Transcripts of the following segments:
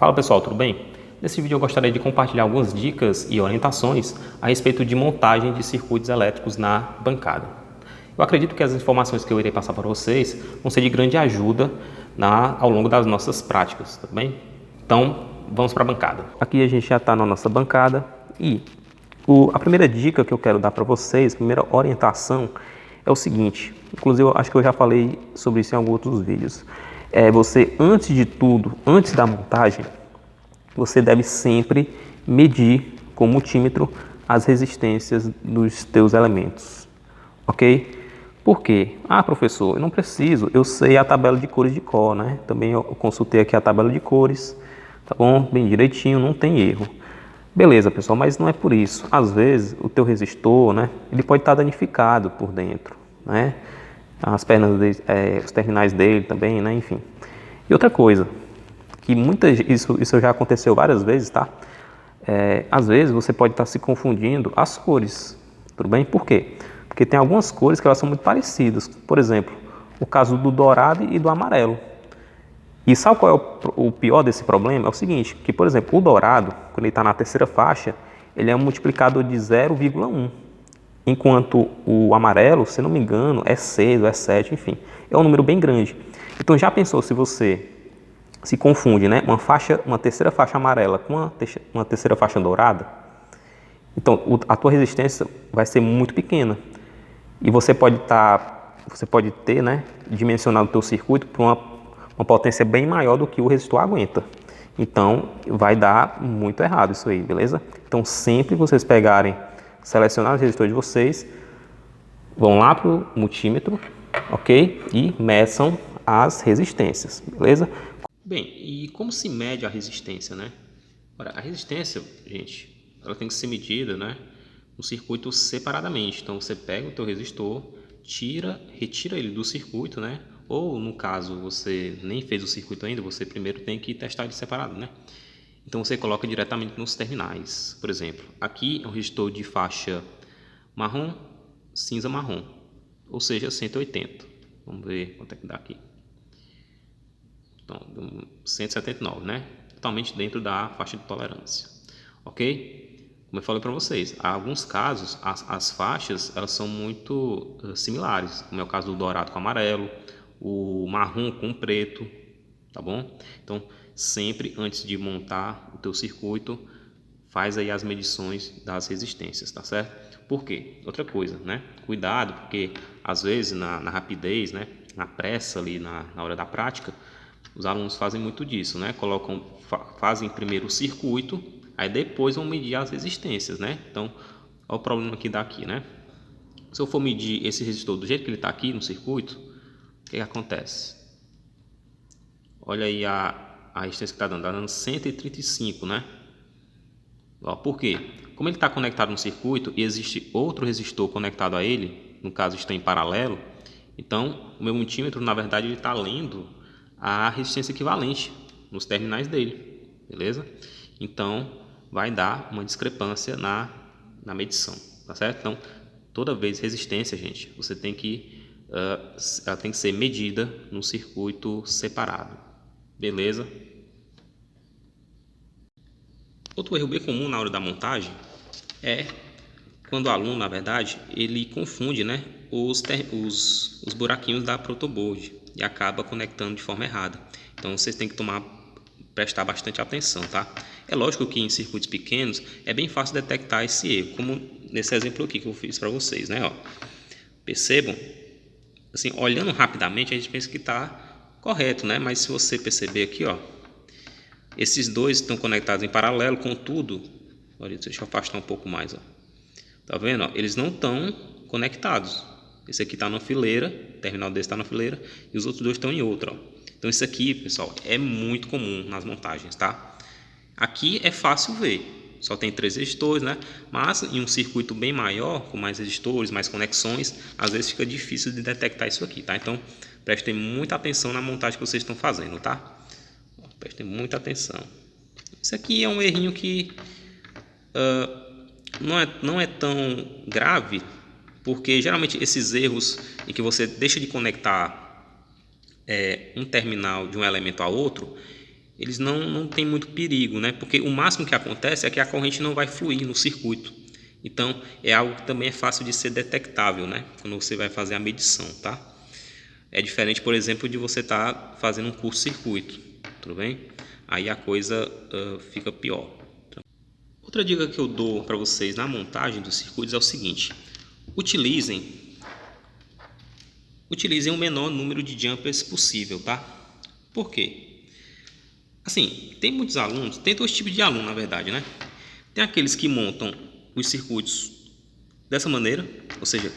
Fala pessoal, tudo bem? Nesse vídeo eu gostaria de compartilhar algumas dicas e orientações a respeito de montagem de circuitos elétricos na bancada. Eu acredito que as informações que eu irei passar para vocês vão ser de grande ajuda ao longo das nossas práticas, tudo bem? Então, vamos para a bancada. Aqui a gente já está na nossa bancada e a primeira dica que eu quero dar para vocês, a primeira orientação é o seguinte, inclusive eu acho que eu já falei sobre isso em alguns outros vídeos. Você, antes de tudo, antes da montagem, você deve sempre medir com multímetro as resistências dos teus elementos, ok? Por quê? Ah, professor, eu não preciso, eu sei a tabela de cores de cor, né? Também eu consultei aqui a tabela de cores, tá bom? Bem direitinho, não tem erro. Beleza, pessoal, mas não é por isso. Às vezes, o teu resistor, né? Ele pode estar danificado por dentro, né? As pernas dele, os terminais dele também, né? Enfim. E outra coisa, que isso já aconteceu várias vezes, tá? Às vezes você pode estar se confundindo as cores, tudo bem? Por quê? Porque tem algumas cores que elas são muito parecidas. Por exemplo, o caso do dourado e do amarelo. E sabe qual é o pior desse problema? É o seguinte, que por exemplo, o dourado, quando ele está na terceira faixa, ele é um multiplicador de 0,1. Enquanto o amarelo, se não me engano, é 6 ou é 7, enfim. É um número bem grande. Então já pensou se você se confunde, né? Uma terceira faixa amarela com uma terceira faixa dourada? Então a tua resistência vai ser muito pequena. E você pode ter, né, dimensionado o teu circuito para uma potência bem maior do que o resistor aguenta. Então vai dar muito errado isso aí, beleza? Então sempre vocês selecionar os resistores de vocês, vão lá para o multímetro, ok? E meçam as resistências, beleza? Bem, e como se mede a resistência, né? Ora, a resistência, gente, ela tem que ser medida, né, no circuito separadamente. Então você pega o teu resistor, retira ele do circuito, né? Ou no caso você nem fez o circuito ainda, você primeiro tem que testar ele separado, né? Então você coloca diretamente nos terminais. Por exemplo, aqui é um resistor de faixa marrom, cinza marrom, ou seja, 180. Vamos ver quanto é que dá aqui. Então, 179, né? Totalmente dentro da faixa de tolerância, ok? Como eu falei para vocês, há alguns casos as faixas elas são muito similares, como é o caso do dourado com amarelo, o marrom com preto, tá bom? Então, sempre antes de montar o teu circuito, faz aí as medições das resistências, tá certo? Por quê? Outra coisa, né? Cuidado, porque às vezes na rapidez, né? Na pressa ali na hora da prática, os alunos fazem muito disso, né? Fazem primeiro o circuito, aí depois vão medir as resistências, né? Então, olha o problema que dá aqui, né? Se eu for medir esse resistor do jeito que ele está aqui no circuito, o que acontece? Olha aí a resistência que está dando 135, né? Ó, por quê? Como ele está conectado no circuito e existe outro resistor conectado a ele, no caso está em paralelo, então o meu multímetro, na verdade, ele está lendo a resistência equivalente nos terminais dele, beleza? Então vai dar uma discrepância na medição, tá certo? Então toda vez resistência, gente, você tem ela tem que ser medida no circuito separado, beleza? Outro erro bem comum na hora da montagem é quando o aluno, na verdade, ele confunde, né, os buraquinhos da protoboard e acaba conectando de forma errada. Então vocês têm que prestar bastante atenção, tá? É lógico que em circuitos pequenos é bem fácil detectar esse erro, como nesse exemplo aqui que eu fiz para vocês, né? Ó, percebam, assim, olhando rapidamente a gente pensa que está correto, né? Mas se você perceber aqui, ó, esses dois estão conectados em paralelo, contudo, olha, deixa eu afastar um pouco mais, ó. Tá vendo? Ó, eles não estão conectados. Esse aqui está na fileira, o terminal desse está na fileira, e os outros dois estão em outra. Ó. Então isso aqui, pessoal, é muito comum nas montagens, tá? Aqui é fácil ver, só tem 3 resistores, né? Mas em um circuito bem maior, com mais resistores, mais conexões, às vezes fica difícil de detectar isso aqui, tá? Então prestem muita atenção na montagem que vocês estão fazendo, tá? Prestem muita atenção. Isso aqui é um errinho que não é tão grave, porque geralmente esses erros em que você deixa de conectar um terminal de um elemento a outro, eles não têm muito perigo, né? Porque o máximo que acontece é que a corrente não vai fluir no circuito. Então, é algo que também é fácil de ser detectável, né? Quando você vai fazer a medição, tá? É diferente, por exemplo, de você estar fazendo um curto-circuito, tudo bem? Aí a coisa fica pior. Outra dica que eu dou para vocês na montagem dos circuitos é o seguinte: utilizem o menor número de jumpers possível, tá? Por quê? Assim, tem muitos alunos, tem dois tipos de aluno, na verdade, né? Tem aqueles que montam os circuitos dessa maneira, ou seja,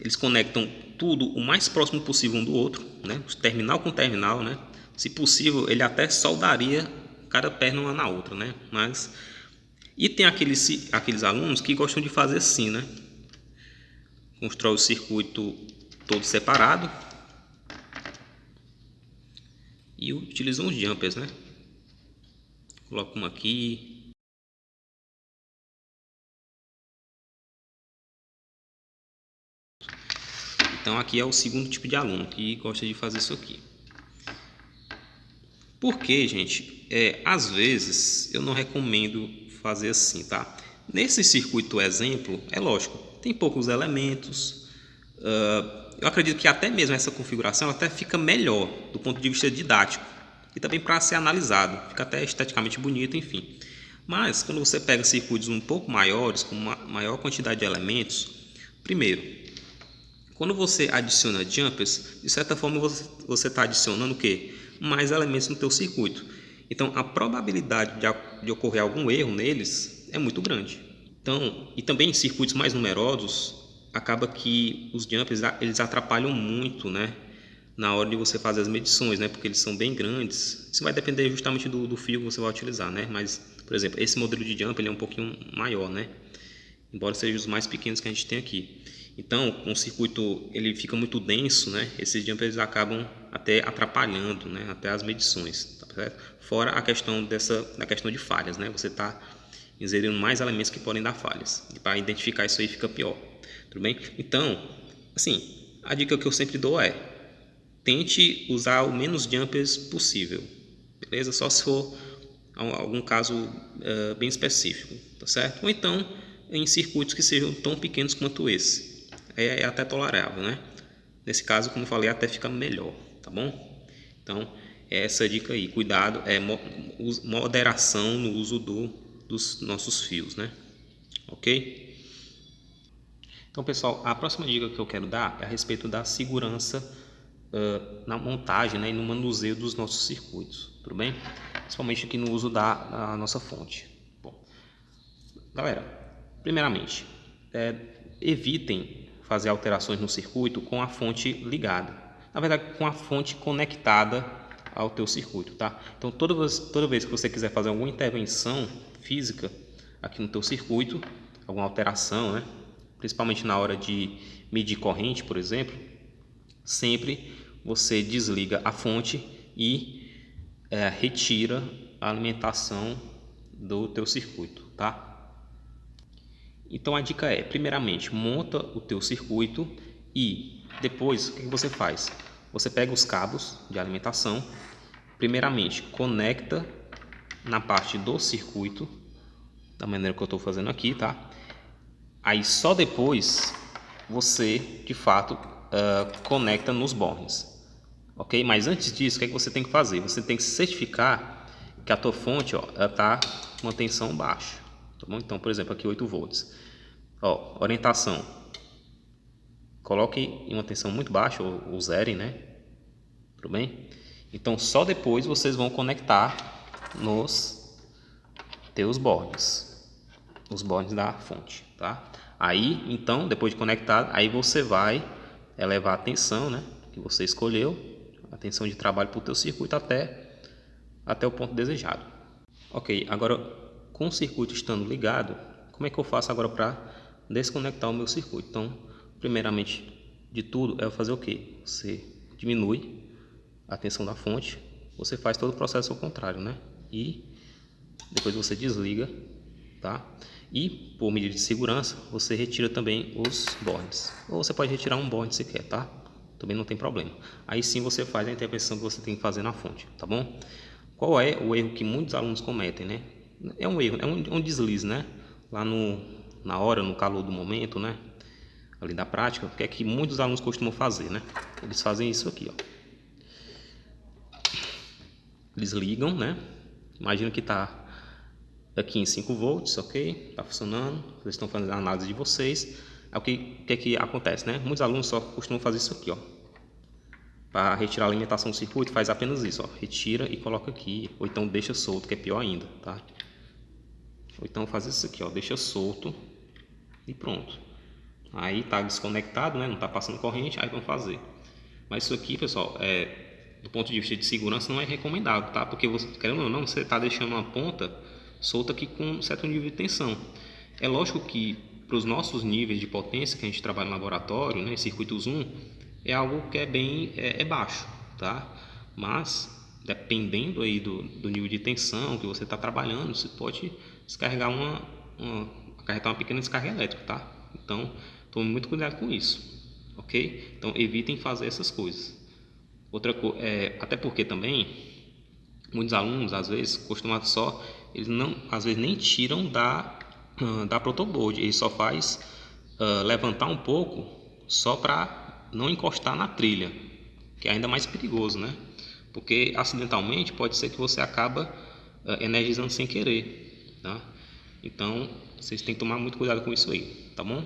eles conectam tudo o mais próximo possível um do outro, né? Terminal com terminal, né? Se possível, ele até soldaria cada perna uma na outra, né? E tem aqueles alunos que gostam de fazer assim, né? Constrói o circuito todo separado e utilizam os jumpers, né? Coloca uma aqui. Então aqui é o segundo tipo de aluno que gosta de fazer isso aqui. Porque, gente, às vezes eu não recomendo fazer assim, tá? Nesse circuito exemplo, é lógico, tem poucos elementos. Eu acredito que até mesmo essa configuração até fica melhor do ponto de vista didático e também para ser analisado, fica até esteticamente bonito, enfim. Mas quando você pega circuitos um pouco maiores, com uma maior quantidade de elementos, primeiro, quando você adiciona jumpers, de certa forma você está adicionando o quê? Mais elementos no teu circuito. Então a probabilidade de ocorrer algum erro neles é muito grande. Então, e também em circuitos mais numerosos, acaba que os jumpers eles atrapalham muito, né? Na hora de você fazer as medições, né? Porque eles são bem grandes. Isso vai depender justamente do fio que você vai utilizar, né? Mas, por exemplo, esse modelo de jumper ele é um pouquinho maior, né? Embora sejam os mais pequenos que a gente tem aqui. Então, com o circuito ele fica muito denso, né? Esses jumpers acabam até atrapalhando, né? Até as medições, tá certo? Fora a questão da questão de falhas, né? Você está inserindo mais elementos que podem dar falhas. E para identificar isso aí fica pior, tudo bem? Então, assim, a dica que eu sempre dou é: tente usar o menos jumpers possível, beleza? Só se for algum caso bem específico, tá certo? Ou então em circuitos que sejam tão pequenos quanto esse, é até tolerável, né? Nesse caso, como eu falei, até fica melhor, tá bom? Então, é essa dica aí, cuidado, moderação no uso dos nossos fios, né? Ok? Então, pessoal, a próxima dica que eu quero dar é a respeito da segurança na montagem, né, e no manuseio dos nossos circuitos, tudo bem? Principalmente aqui no uso da nossa fonte. Bom, galera, primeiramente, evitem fazer alterações no circuito com a fonte ligada. Na verdade, com a fonte conectada ao teu circuito, tá? Então, toda vez que você quiser fazer alguma intervenção física aqui no teu circuito, alguma alteração, né? Principalmente na hora de medir corrente, por exemplo, sempre você desliga a fonte e retira a alimentação do teu circuito, tá? Então a dica é, primeiramente, monta o teu circuito e depois o que você faz? Você pega os cabos de alimentação, primeiramente conecta na parte do circuito, da maneira que eu estou fazendo aqui, tá? Aí só depois você, de fato, conecta nos bornes, ok? Mas antes disso, o que é que você tem que fazer? Você tem que certificar que a tua fonte está com uma tensão baixa, tá bom? Então, por exemplo, aqui 8 volts. Orientação, coloque em uma tensão muito baixa ou zero, né? Tudo bem? Então, só depois vocês vão conectar nos teus bornes, os bornes da fonte, tá? Aí, então, depois de conectado, aí você vai elevar a tensão, né, que você escolheu, a tensão de trabalho para o teu circuito até o ponto desejado. Ok, agora com o circuito estando ligado, como é que eu faço agora para desconectar o meu circuito? Então, primeiramente de tudo é fazer o que? Você diminui a tensão da fonte, você faz todo o processo ao contrário, né? E depois você desliga, tá? E por medida de segurança, você retira também os bornes. Ou você pode retirar um borne se quer, tá? Também não tem problema. Aí sim você faz a intervenção que você tem que fazer na fonte, tá bom? Qual é o erro que muitos alunos cometem, né? É um erro, é um deslize, né? Lá na hora, no calor do momento, né? Ali da prática, o que é que muitos alunos costumam fazer, né? Eles fazem isso aqui, ó. Eles ligam, né? Imagina que está aqui em 5 volts, ok? Está funcionando, vocês estão fazendo a análise de vocês. Aí o que é que acontece, né? Muitos alunos só costumam fazer isso aqui, ó. Para retirar a alimentação do circuito, faz apenas isso, ó. Retira e coloca aqui, ou então deixa solto, que é pior ainda, tá? Ou então faz isso aqui, ó, deixa solto e pronto. Aí tá desconectado, né? Não tá passando corrente, aí vão fazer. Mas isso aqui, pessoal, do ponto de vista de segurança não é recomendado, tá? Porque você, querendo ou não, você tá deixando uma ponta solta aqui com um certo nível de tensão. É lógico que para os nossos níveis de potência que a gente trabalha no laboratório, né, circuito zoom, é algo que é bem baixo, tá? Mas dependendo aí do nível de tensão que você está trabalhando, você pode descarregar acarretar uma pequena descarga elétrica, tá? Então tome muito cuidado com isso, ok? Então evitem fazer essas coisas. Até porque também muitos alunos às vezes costumam eles não, às vezes nem tiram da protoboard, ele só faz levantar um pouco só para não encostar na trilha, que é ainda mais perigoso, né? Porque acidentalmente pode ser que você acaba energizando sem querer, tá? Então vocês têm que tomar muito cuidado com isso aí, tá bom?